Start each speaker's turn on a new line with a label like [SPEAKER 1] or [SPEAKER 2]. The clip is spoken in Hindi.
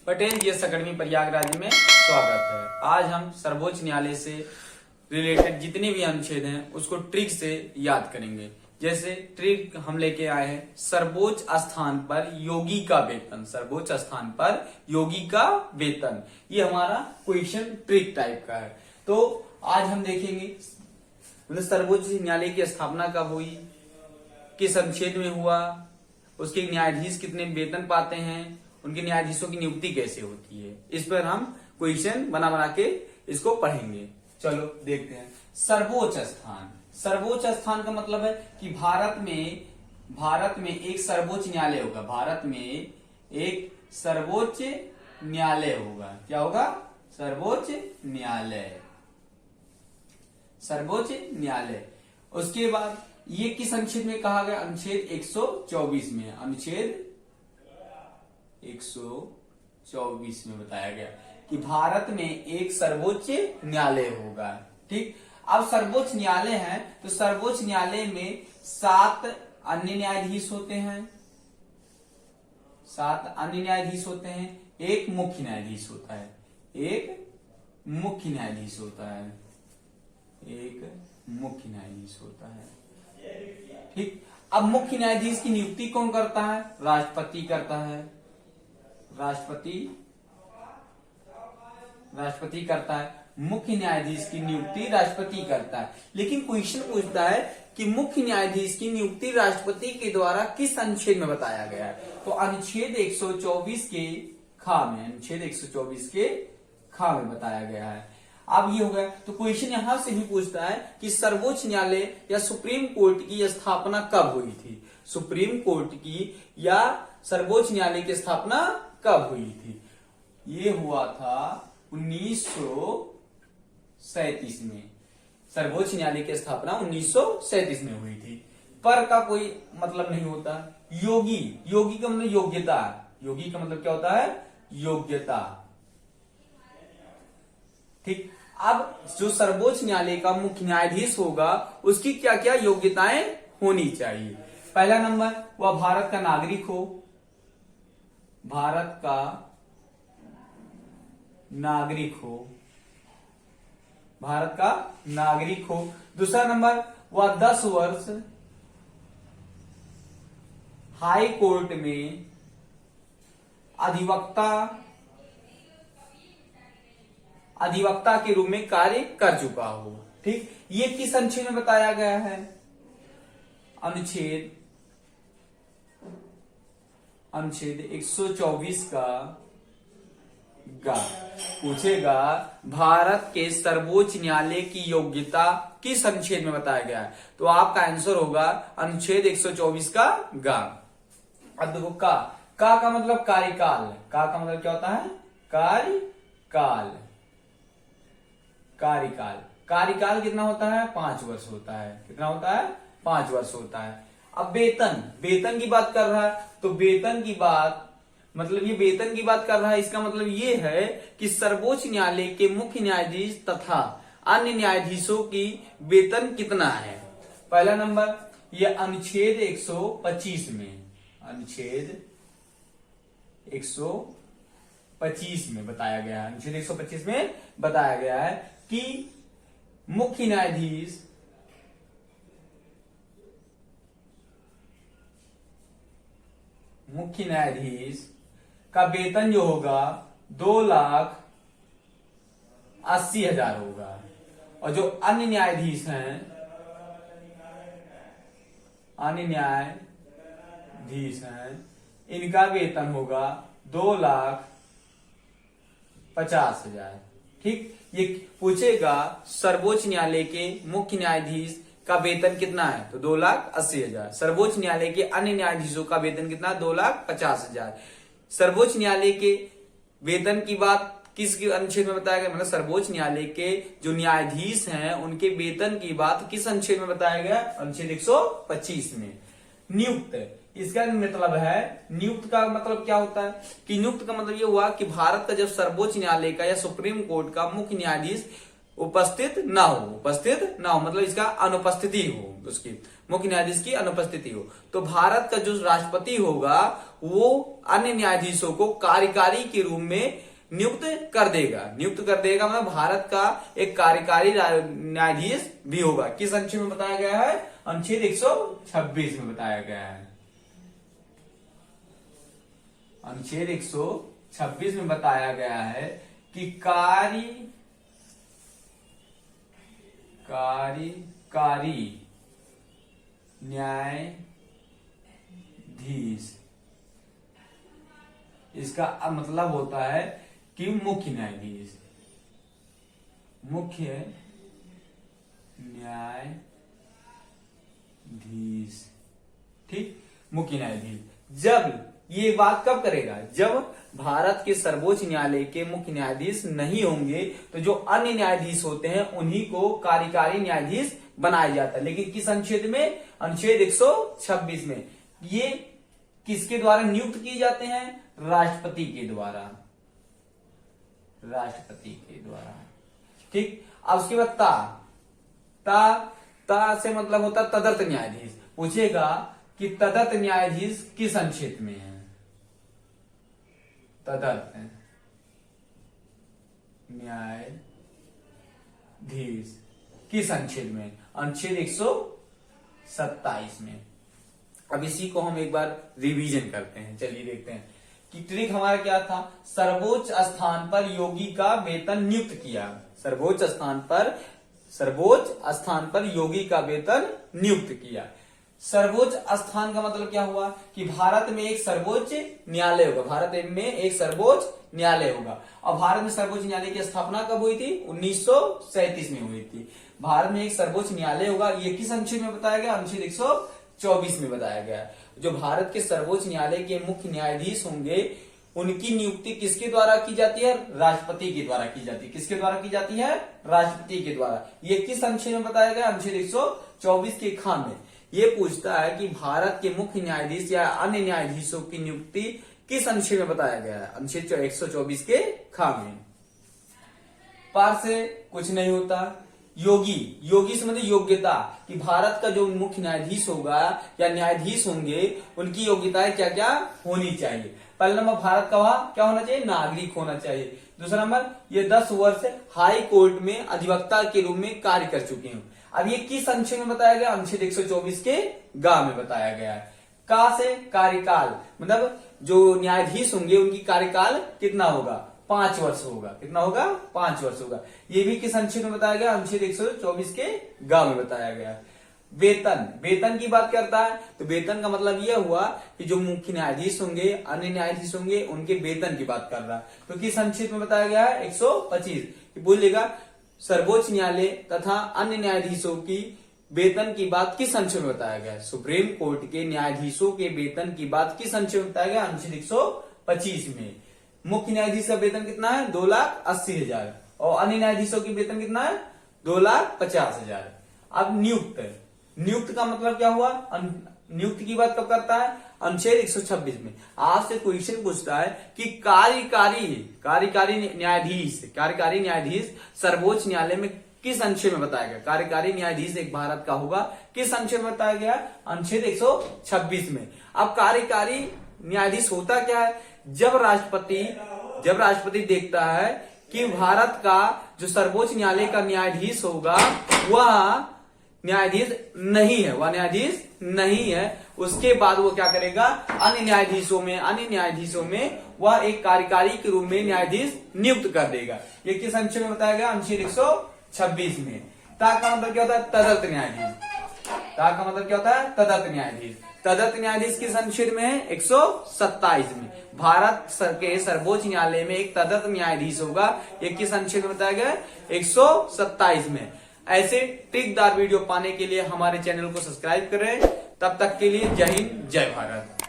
[SPEAKER 1] पटेल जीएस अकेडमी प्रयागराज में स्वागत है। आज हम सर्वोच्च न्यायालय से रिलेटेड जितने भी अनुच्छेद हैं उसको ट्रिक से याद करेंगे। जैसे ट्रिक हम लेके आए हैं, सर्वोच्च स्थान पर योगी का वेतन। सर्वोच्च स्थान पर योगी का वेतन, ये हमारा क्वेश्चन ट्रिक टाइप का है। तो आज हम देखेंगे मतलब सर्वोच्च न्यायालय की स्थापना कब हुई, किस अनुच्छेद में हुआ, उसके न्यायाधीश कितने वेतन पाते हैं, उनके न्यायाधीशों की नियुक्ति कैसे होती है। इस पर हम क्वेश्चन बना बना के इसको पढ़ेंगे। चलो देखते हैं। सर्वोच्च स्थान, सर्वोच्च स्थान का मतलब है कि भारत में एक सर्वोच्च न्यायालय होगा। भारत में एक सर्वोच्च न्यायालय होगा। क्या होगा? सर्वोच्च न्यायालय। सर्वोच्च न्यायालय। उसके बाद ये किस अनुच्छेद में कहा गया? अनुच्छेद 124 में। अनुच्छेद 124 में बताया गया कि भारत में एक सर्वोच्च न्यायालय होगा। ठीक, अब सर्वोच्च न्यायालय है तो सर्वोच्च न्यायालय में 7 अन्य न्यायाधीश होते हैं। 7 अन्य न्यायाधीश होते हैं। एक मुख्य न्यायाधीश होता है। एक मुख्य न्यायाधीश होता है। एक मुख्य न्यायाधीश होता है। ठीक, अब मुख्य न्यायाधीश की नियुक्ति कौन करता है? राष्ट्रपति करता है। राष्ट्रपति करता है। मुख्य न्यायाधीश की नियुक्ति राष्ट्रपति करता है। लेकिन क्वेश्चन पूछता है कि मुख्य न्यायाधीश की नियुक्ति राष्ट्रपति के द्वारा किस अनुच्छेद में बताया गया है? तो अनुच्छेद 124 के खा में, अनुच्छेद 124 के खा में बताया गया है। अब ये हो गया। तो क्वेश्चन यहां से भी पूछता है कि सर्वोच्च न्यायालय या सुप्रीम कोर्ट की स्थापना कब हुई थी? सुप्रीम कोर्ट की या सर्वोच्च न्यायालय की स्थापना कब हुई थी? ये हुआ था 1937 में। सर्वोच्च न्यायालय की स्थापना 1937 में हुई थी। पर का कोई मतलब नहीं होता। योगी, योगी का मतलब योग्यता। योगी का मतलब क्या होता है? योग्यता। ठीक, अब जो सर्वोच्च न्यायालय का मुख्य न्यायाधीश होगा उसकी क्या क्या योग्यताएं होनी चाहिए? पहला नंबर, वह भारत का नागरिक हो। भारत का नागरिक हो। भारत का नागरिक हो। दूसरा नंबर, वह 10 वर्ष हाई कोर्ट में अधिवक्ता के रूप में कार्य कर चुका हो। ठीक, ये किस अनुच्छेद में बताया गया है? अनुच्छेद 124 का गा पूछेगा भारत के सर्वोच्च न्यायालय की योग्यता किस अनुच्छेद में बताया गया है? तो आपका आंसर होगा अनुच्छेद 124 का गा। अब देखो का मतलब कार्यकाल। का मतलब क्या होता है? कार्यकाल। कार्यकाल कितना होता है? 5 वर्ष होता है। कितना होता है? 5 वर्ष होता है। अब वेतन की बात कर रहा है तो वेतन की बात मतलब ये वेतन की बात कर रहा है, इसका मतलब ये है कि सर्वोच्च न्यायालय के मुख्य न्यायाधीश तथा अन्य न्यायाधीशों की वेतन कितना है। पहला नंबर, ये अनुच्छेद 125 में, अनुच्छेद 125 में बताया गया है। अनुच्छेद 125 में बताया गया है कि मुख्य न्यायाधीश का वेतन जो होगा 2,80,000 होगा। और जो अन्य न्यायाधीश हैं इनका वेतन होगा 2,50,000। ठीक, ये पूछेगा सर्वोच्च न्यायालय के मुख्य न्यायाधीश का वेतन कितना है? तो 2,80,000। सर्वोच्च न्यायालय के अन्य न्यायाधीशों का वेतन कितना? 2,50,000। सर्वोच्च न्यायालय के वेतन की बात किस अनुच्छेद में बताया गया? मतलब सर्वोच्च न्यायालय के जो न्यायाधीश हैं उनके वेतन की बात किस अनुच्छेद में बताया गया? अनुच्छेद 125 में। नियुक्त, इसका मतलब है, नियुक्त का मतलब क्या होता है कि नियुक्त का मतलब ये हुआ कि भारत का जब सर्वोच्च न्यायालय का या सुप्रीम कोर्ट का मुख्य न्यायाधीश उपस्थित ना हो मतलब इसका अनुपस्थिति हो, उसकी मुख्य न्यायाधीश की अनुपस्थिति हो, तो भारत का जो राष्ट्रपति होगा वो अन्य न्यायाधीशों को कार्यकारी के रूप में नियुक्त कर देगा मतलब भारत का एक कार्यकारी न्यायाधीश भी होगा। किस अनुच्छेद में बताया गया है? अनुच्छेद 126 में बताया गया है। अनुच्छेद 126 में बताया गया है कि कार्यकारी न्यायाधीश, इसका मतलब होता है कि मुख्य न्यायाधीश, ठीक, मुख्य न्यायाधीश। जब ये बात कब करेगा? जब भारत के सर्वोच्च न्यायालय के मुख्य न्यायाधीश नहीं होंगे तो जो अन्य न्यायाधीश होते हैं उन्हीं को कार्यकारी न्यायाधीश बनाया जाता है। लेकिन किस अनुच्छेद में? अनुच्छेद 126 में। ये किसके द्वारा नियुक्त किए जाते हैं? राष्ट्रपति के द्वारा, ठीक। अब उसके बाद ता से मतलब होता तदर्थ न्यायाधीश। पूछेगा कि तदर्थ न्यायाधीश किस अनुच्छेद में है? तदर्थ न्यायाधीश किस अनुच्छेद में? अनुच्छेद 127 में। अब इसी को हम एक बार रिवीजन करते हैं। चलिए देखते हैं कि ट्रिक हमारा क्या था। सर्वोच्च स्थान पर योगी का वेतन नियुक्त किया। सर्वोच्च स्थान पर योगी का वेतन नियुक्त किया। सर्वोच्च स्थान का मतलब क्या हुआ कि भारत में एक सर्वोच्च न्यायालय होगा। और भारत में सर्वोच्च न्यायालय की स्थापना कब हुई थी? 1937 में हुई थी। भारत में एक सर्वोच्च न्यायालय होगा। ये किस अनुच्छेद में बताया गया? अनुच्छेद 124 में बताया गया। जो भारत के सर्वोच्च न्यायालय के मुख्य न्यायाधीश होंगे उनकी नियुक्ति किसके द्वारा की जाती है? राष्ट्रपति के द्वारा की जाती है। किसके द्वारा की जाती है? राष्ट्रपति के द्वारा। ये किस अनुच्छेद में बताया गया? अनुच्छेद 124 के ख में। ये पूछता है कि भारत के मुख्य न्यायाधीश या अन्य न्यायाधीशों की नियुक्ति किस अनुच्छेद में बताया गया है? अनुच्छेद 124 के ख में। पार से कुछ नहीं होता। योगी से मतलब योग्यता, कि भारत का जो मुख्य न्यायाधीश होगा या न्यायाधीश होंगे उनकी योग्यताएं क्या क्या होनी चाहिए। पहला नंबर, भारत का वहां क्या होना चाहिए? नागरिक होना चाहिए। दूसरा नंबर, ये 10 वर्ष हाई कोर्ट में अधिवक्ता के रूप में कार्य कर चुके हैं। अब ये किस अनुच्छेद में बताया गया? अनुच्छेद 124 के ग में बताया गया है। का से कार्यकाल, मतलब जो न्यायाधीश होंगे उनकी कार्यकाल कितना होगा? 5 वर्ष होगा। कितना होगा? 5 वर्ष होगा। ये भी किस अनुच्छेद में बताया गया? अनुच्छेद 124 के ग में बताया गया। वेतन की बात करता है तो वेतन का मतलब यह हुआ कि जो मुख्य न्यायाधीश होंगे, अन्य न्यायाधीश होंगे, उनके वेतन की बात कर रहा है। तो किस अनुच्छेद में बताया गया है? 125। बोलिएगा सर्वोच्च न्यायालय तथा अन्य न्यायाधीशों की वेतन की बात किस अनुच्छेद में बताया गया है? सुप्रीम कोर्ट के न्यायाधीशों के वेतन की बात किस अनुच्छेद में बताया गया? अनुच्छेद 125 में। मुख्य न्यायाधीश का वेतन कितना है? 2,80,000 और अन्य न्यायाधीशों की वेतन कितना है? 2,50,000। अब नियुक्त का मतलब क्या हुआ? नियुक्त की बात कब करता है? अनुच्छेद 126 में। आपसे क्वेश्चन पूछता है कि कार्यकारी न्यायाधीश सर्वोच्च न्यायालय में किस अनुच्छेद में बताया गया? कार्यकारी न्यायाधीश एक भारत का होगा, किस अनुच्छेद में बताया गया? अनुच्छेद 126 में। अब कार्यकारी न्यायाधीश होता क्या है? जब राष्ट्रपति देखता है कि भारत का जो सर्वोच्च न्यायालय का न्यायाधीश होगा वह न्यायाधीश नहीं है, उसके बाद वो क्या करेगा? अन्य न्यायाधीशों में वह एक कार्यकारी के रूप में न्यायाधीश नियुक्त कर देगा। ये किस अनुच्छेद में बताया गया? अनुच्छेद 126 में। ता का मतलब क्या होता है? तदर्थ न्यायाधीश। तदर्थ न्यायाधीश किस अनुच्छेद में है? 127 में। भारत के सर्वोच्च न्यायालय में एक तदर्थ न्यायाधीश होगा। ये किस अनुच्छेद में बताया गया? 127 में। ऐसे ट्रिकदार वीडियो पाने के लिए हमारे चैनल को सब्सक्राइब करें। तब तक के लिए जय हिंद, जय भारत।